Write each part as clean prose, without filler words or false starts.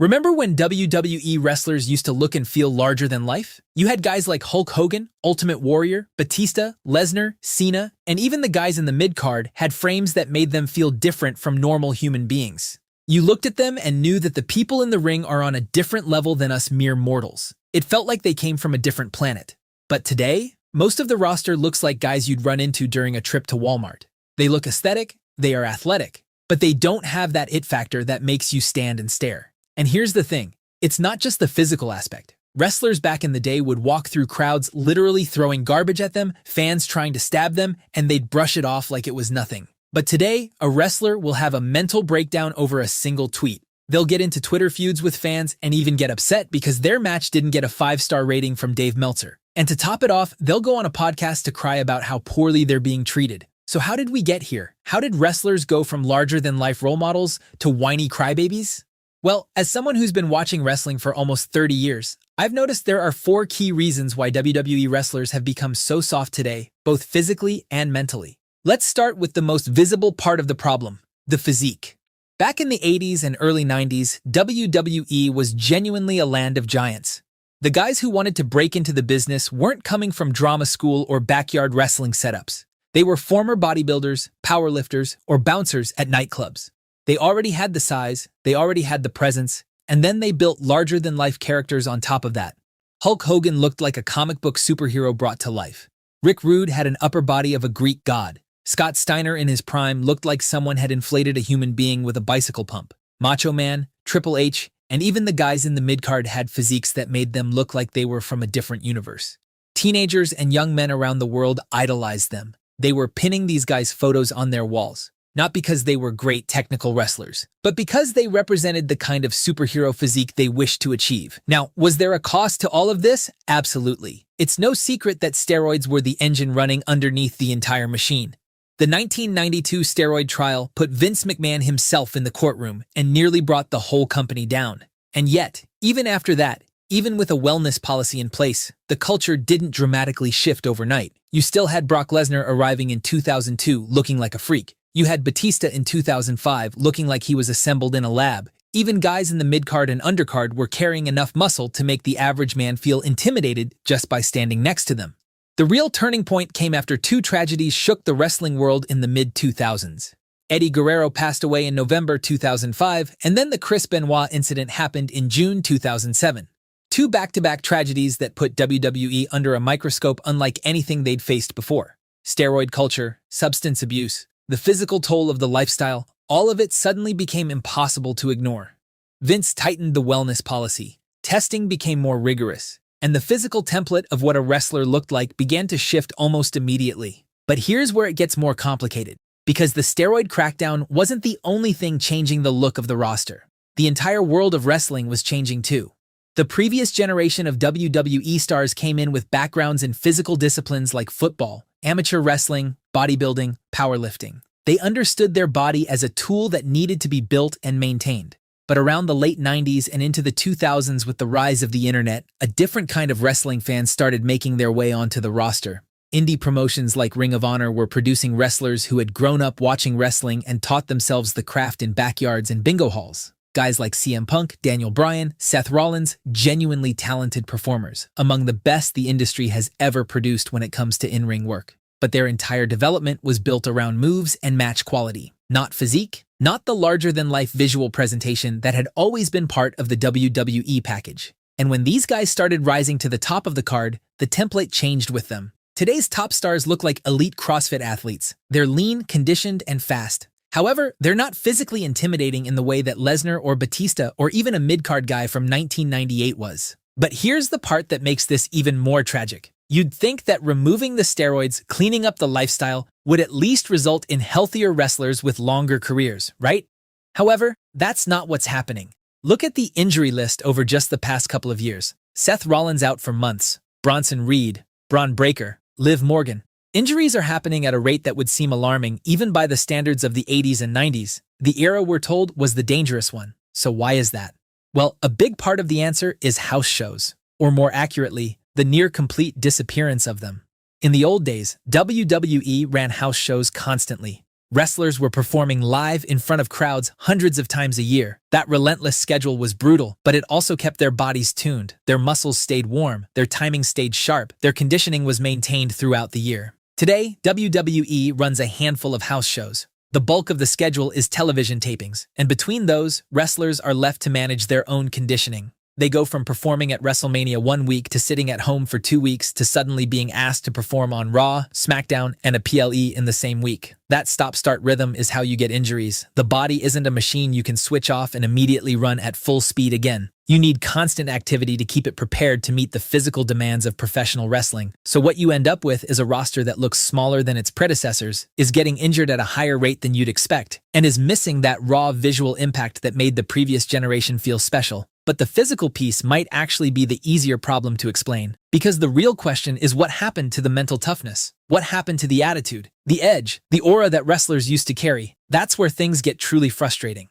Remember when WWE wrestlers used to look and feel larger than life? You had guys like Hulk Hogan, Ultimate Warrior, Batista, Lesnar, Cena, and even the guys in the mid-card had frames that made them feel different from normal human beings. You looked at them and knew that the people in the ring are on a different level than us mere mortals. It felt like they came from a different planet. But today, most of the roster looks like guys you'd run into during a trip to Walmart. They look aesthetic, they are athletic, but they don't have that it factor that makes you stand and stare. And here's the thing, it's not just the physical aspect. Wrestlers back in the day would walk through crowds literally throwing garbage at them, fans trying to stab them, and they'd brush it off like it was nothing. But today, a wrestler will have a mental breakdown over a single tweet. They'll get into Twitter feuds with fans and even get upset because their match didn't get a 5-star rating from Dave Meltzer. And to top it off, they'll go on a podcast to cry about how poorly they're being treated. So how did we get here? How did wrestlers go from larger-than-life role models to whiny crybabies? Well, as someone who's been watching wrestling for almost 30 years, I've noticed there are 4 key reasons why WWE wrestlers have become so soft today, both physically and mentally. Let's start with the most visible part of the problem, the physique. Back in the 80s and early 90s, WWE was genuinely a land of giants. The guys who wanted to break into the business weren't coming from drama school or backyard wrestling setups. They were former bodybuilders, powerlifters, or bouncers at nightclubs. They already had the size, they already had the presence, and then they built larger-than-life characters on top of that. Hulk Hogan looked like a comic book superhero brought to life. Rick Rude had an upper body of a Greek god. Scott Steiner in his prime looked like someone had inflated a human being with a bicycle pump. Macho Man, Triple H, and even the guys in the mid-card had physiques that made them look like they were from a different universe. Teenagers and young men around the world idolized them. They were pinning these guys' photos on their walls. Not because they were great technical wrestlers, but because they represented the kind of superhero physique they wished to achieve. Now, was there a cost to all of this? Absolutely. It's no secret that steroids were the engine running underneath the entire machine. The 1992 steroid trial put Vince McMahon himself in the courtroom and nearly brought the whole company down. And yet, even after that, even with a wellness policy in place, the culture didn't dramatically shift overnight. You still had Brock Lesnar arriving in 2002 looking like a freak. You had Batista in 2005 looking like he was assembled in a lab. Even guys in the mid-card and undercard were carrying enough muscle to make the average man feel intimidated just by standing next to them. The real turning point came after 2 tragedies shook the wrestling world in the mid-2000s. Eddie Guerrero passed away in November 2005, and then the Chris Benoit incident happened in June 2007. 2 back-to-back tragedies that put WWE under a microscope unlike anything they'd faced before. Steroid culture, substance abuse, the physical toll of the lifestyle, all of it suddenly became impossible to ignore. Vince tightened the wellness policy. Testing became more rigorous, and the physical template of what a wrestler looked like began to shift almost immediately. But here's where it gets more complicated, because the steroid crackdown wasn't the only thing changing the look of the roster. The entire world of wrestling was changing too. The previous generation of WWE stars came in with backgrounds in physical disciplines like football, amateur wrestling, bodybuilding, powerlifting. They understood their body as a tool that needed to be built and maintained. But around the late 90s and into the 2000s with the rise of the internet, a different kind of wrestling fans started making their way onto the roster. Indie promotions like Ring of Honor were producing wrestlers who had grown up watching wrestling and taught themselves the craft in backyards and bingo halls. Guys like CM Punk, Daniel Bryan, Seth Rollins, genuinely talented performers, among the best the industry has ever produced when it comes to in-ring work. But their entire development was built around moves and match quality, not physique, not the larger-than-life visual presentation that had always been part of the WWE package. And when these guys started rising to the top of the card, the template changed with them. Today's top stars look like elite CrossFit athletes. They're lean, conditioned, and fast. However, they're not physically intimidating in the way that Lesnar or Batista or even a mid-card guy from 1998 was. But here's the part that makes this even more tragic. You'd think that removing the steroids, cleaning up the lifestyle, would at least result in healthier wrestlers with longer careers, right? However, that's not what's happening. Look at the injury list over just the past couple of years. Seth Rollins out for months, Bronson Reed, Braun Breaker, Liv Morgan. Injuries are happening at a rate that would seem alarming even by the standards of the 80s and 90s. The era we're told was the dangerous one. So why is that? Well, a big part of the answer is house shows, or more accurately, the near-complete disappearance of them. In the old days, WWE ran house shows constantly. Wrestlers were performing live in front of crowds hundreds of times a year. That relentless schedule was brutal, but it also kept their bodies tuned. Their muscles stayed warm, their timing stayed sharp, their conditioning was maintained throughout the year. Today, WWE runs a handful of house shows. The bulk of the schedule is television tapings, and between those, wrestlers are left to manage their own conditioning. They go from performing at WrestleMania 1 week to sitting at home for 2 weeks to suddenly being asked to perform on Raw, SmackDown, and a PLE in the same week. That stop-start rhythm is how you get injuries. The body isn't a machine you can switch off and immediately run at full speed again. You need constant activity to keep it prepared to meet the physical demands of professional wrestling. So what you end up with is a roster that looks smaller than its predecessors, is getting injured at a higher rate than you'd expect, and is missing that raw visual impact that made the previous generation feel special. But the physical piece might actually be the easier problem to explain, because the real question is what happened to the mental toughness? What happened to the attitude, the edge, the aura that wrestlers used to carry? That's where things get truly frustrating.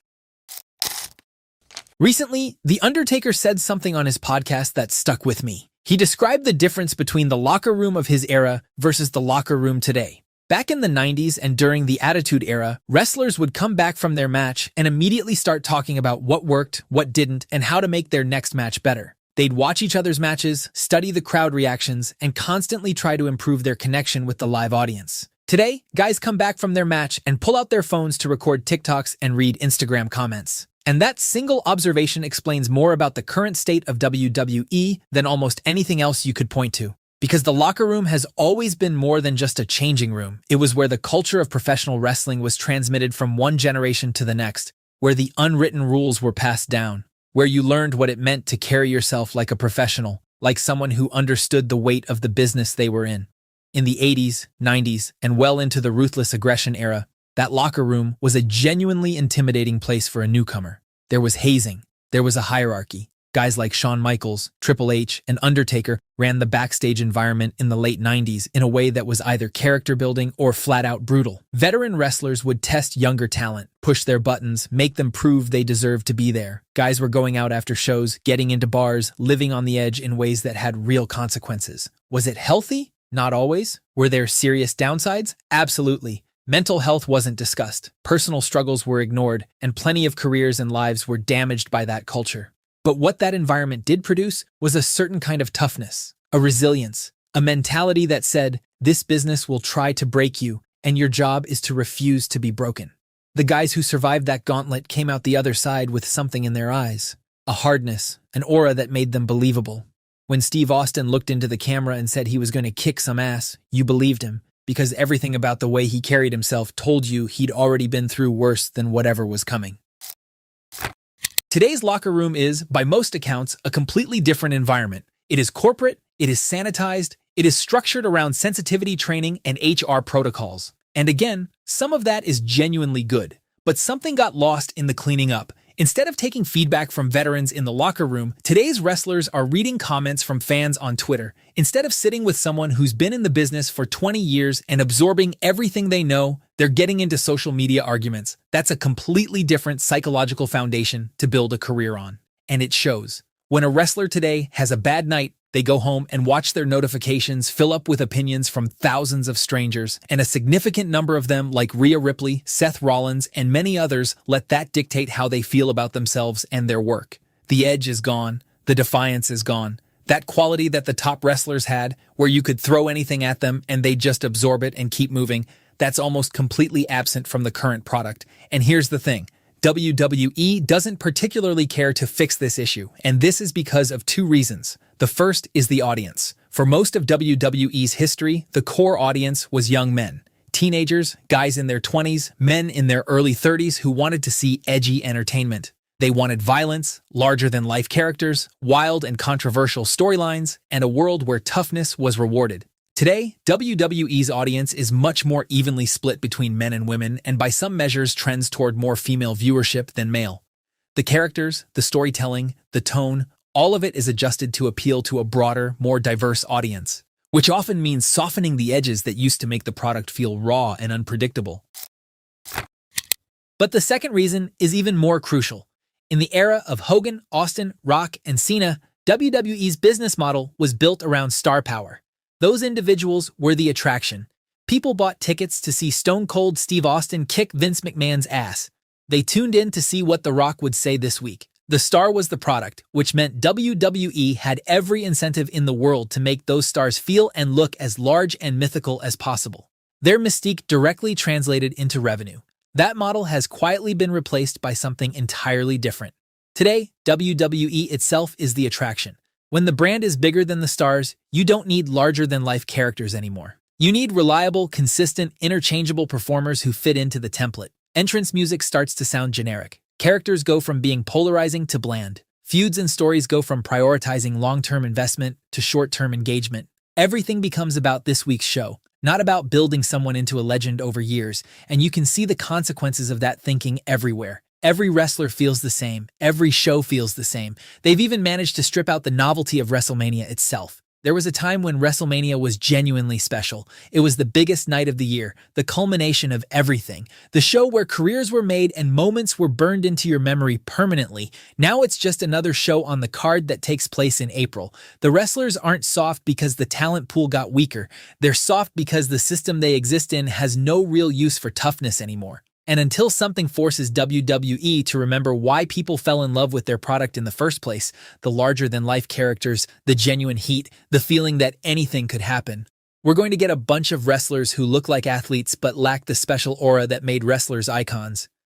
Recently, The Undertaker said something on his podcast that stuck with me. He described the difference between the locker room of his era versus the locker room today. Back in the 90s and during the Attitude Era, wrestlers would come back from their match and immediately start talking about what worked, what didn't, and how to make their next match better. They'd watch each other's matches, study the crowd reactions, and constantly try to improve their connection with the live audience. Today, guys come back from their match and pull out their phones to record TikToks and read Instagram comments. And that single observation explains more about the current state of WWE than almost anything else you could point to. Because the locker room has always been more than just a changing room. It was where the culture of professional wrestling was transmitted from one generation to the next, where the unwritten rules were passed down, where you learned what it meant to carry yourself like a professional, like someone who understood the weight of the business they were in. In the 80s, 90s, and well into the ruthless aggression era, that locker room was a genuinely intimidating place for a newcomer. There was hazing. There was a hierarchy. Guys like Shawn Michaels, Triple H, and Undertaker ran the backstage environment in the late 90s in a way that was either character-building or flat-out brutal. Veteran wrestlers would test younger talent, push their buttons, make them prove they deserved to be there. Guys were going out after shows, getting into bars, living on the edge in ways that had real consequences. Was it healthy? Not always. Were there serious downsides? Absolutely. Mental health wasn't discussed, personal struggles were ignored, and plenty of careers and lives were damaged by that culture. But what that environment did produce was a certain kind of toughness, a resilience, a mentality that said, this business will try to break you, and your job is to refuse to be broken. The guys who survived that gauntlet came out the other side with something in their eyes, a hardness, an aura that made them believable. When Steve Austin looked into the camera and said he was going to kick some ass, you believed him, because everything about the way he carried himself told you he'd already been through worse than whatever was coming. Today's locker room is, by most accounts, a completely different environment. It is corporate, it is sanitized, it is structured around sensitivity training and HR protocols. And again, some of that is genuinely good. But something got lost in the cleaning up. Instead of taking feedback from veterans in the locker room, today's wrestlers are reading comments from fans on Twitter. Instead of sitting with someone who's been in the business for 20 years and absorbing everything they know, they're getting into social media arguments. That's a completely different psychological foundation to build a career on. And it shows. When a wrestler today has a bad night, they go home and watch their notifications fill up with opinions from thousands of strangers, and a significant number of them, like Rhea Ripley, Seth Rollins, and many others, let that dictate how they feel about themselves and their work. The edge is gone. The defiance is gone. That quality that the top wrestlers had, where you could throw anything at them and they just absorb it and keep moving, that's almost completely absent from the current product. And here's the thing. WWE doesn't particularly care to fix this issue, and this is because of two reasons. The first is the audience. For most of WWE's history, the core audience was young men. Teenagers, guys in their 20s, men in their early 30s who wanted to see edgy entertainment. They wanted violence, larger-than-life characters, wild and controversial storylines, and a world where toughness was rewarded. Today, WWE's audience is much more evenly split between men and women, and by some measures trends toward more female viewership than male. The characters, the storytelling, the tone, all of it is adjusted to appeal to a broader, more diverse audience, which often means softening the edges that used to make the product feel raw and unpredictable. But the second reason is even more crucial. In the era of Hogan, Austin, Rock, and Cena, WWE's business model was built around star power. Those individuals were the attraction. People bought tickets to see Stone Cold Steve Austin kick Vince McMahon's ass. They tuned in to see what The Rock would say this week. The star was the product, which meant WWE had every incentive in the world to make those stars feel and look as large and mythical as possible. Their mystique directly translated into revenue. That model has quietly been replaced by something entirely different. Today, WWE itself is the attraction. When the brand is bigger than the stars, you don't need larger-than-life characters anymore. You need reliable, consistent, interchangeable performers who fit into the template. Entrance music starts to sound generic. Characters go from being polarizing to bland. Feuds and stories go from prioritizing long-term investment to short-term engagement. Everything becomes about this week's show, not about building someone into a legend over years, and you can see the consequences of that thinking everywhere. Every wrestler feels the same. Every show feels the same. They've even managed to strip out the novelty of WrestleMania itself. There was a time when WrestleMania was genuinely special. It was the biggest night of the year, the culmination of everything. The show where careers were made and moments were burned into your memory permanently. Now it's just another show on the card that takes place in April. The wrestlers aren't soft because the talent pool got weaker. They're soft because the system they exist in has no real use for toughness anymore. And until something forces WWE to remember why people fell in love with their product in the first place, the larger-than-life characters, the genuine heat, the feeling that anything could happen, we're going to get a bunch of wrestlers who look like athletes but lack the special aura that made wrestlers icons.